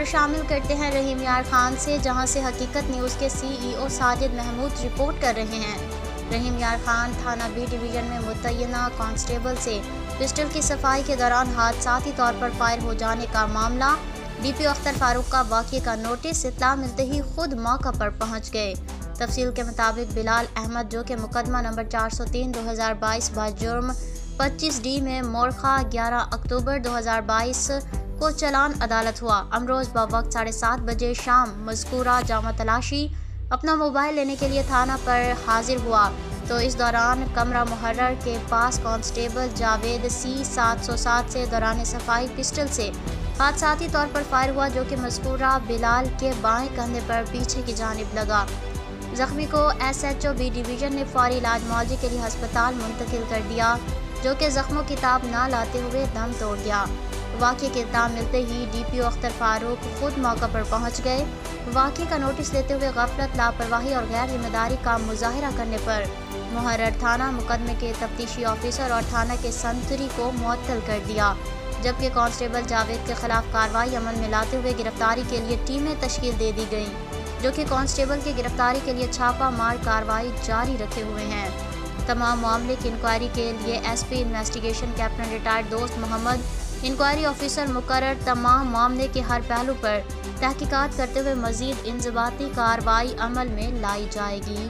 خبر شامل کرتے ہیں رحیم یار خان سے، جہاں سے حقیقت نیوز کے CEO ساجد محمود رپورٹ کر رہے ہیں۔ رحیم یار خان تھانہ بی ڈویژن میں متعینہ کانسٹیبل سے پسٹل کی صفائی کے دوران حادثاتی طور پر فائر ہو جانے کا معاملہ۔ DPO اختر فاروق کا واقعے کا نوٹس اطلاع ملتے ہی خود موقع پر پہنچ گئے۔ تفصیل کے مطابق بلال احمد، جو کہ مقدمہ نمبر 403/2022 بجرم 25D میں مورخہ 11 اکتوبر 2022 کو چلان عدالت ہوا، امروز بوقت 7:30 بجے شام مذکورہ جامع تلاشی اپنا موبائل لینے کے لیے تھانہ پر حاضر ہوا تو اس دوران کمرہ محرر کے پاس کانسٹیبل جاوید C 707 سے دوران صفائی پسٹل سے حادثاتی طور پر فائر ہوا، جو کہ مذکورہ بلال کے بائیں کندھے پر پیچھے کی جانب لگا۔ زخمی کو SHO بی ڈویژن نے فوری علاج معالجے کے لیے ہسپتال منتقل کر دیا، جو کہ زخموں کی تاب نہ لاتے ہوئے دم توڑ گیا۔ واقعے کی اطلاع ملتے ہی DPO اختر فاروق خود موقع پر پہنچ گئے۔ واقعے کا نوٹس لیتے ہوئے غفلت، لاپرواہی اور غیر ذمہ داری کا مظاہرہ کرنے پر محرر تھانہ مقدمے کے تفتیشی آفیسر اور تھانہ کے سنتری کو معطل کر دیا، جبکہ کانسٹیبل جاوید کے خلاف کارروائی عمل میں لاتے ہوئے گرفتاری کے لیے ٹیمیں تشکیل دے دی گئیں، جو کہ کانسٹیبل کی گرفتاری کے لیے چھاپہ مار کارروائی جاری رکھے ہوئے ہیں۔ تمام معاملے کی انکوائری کے لیے SP انویسٹیگیشن کیپٹن ریٹائرڈ دوست محمد انکوائری آفیسر مقرر تمام معاملے کے ہر پہلو پر تحقیقات کرتے ہوئے مزید انضباطی کارروائی عمل میں لائی جائے گی۔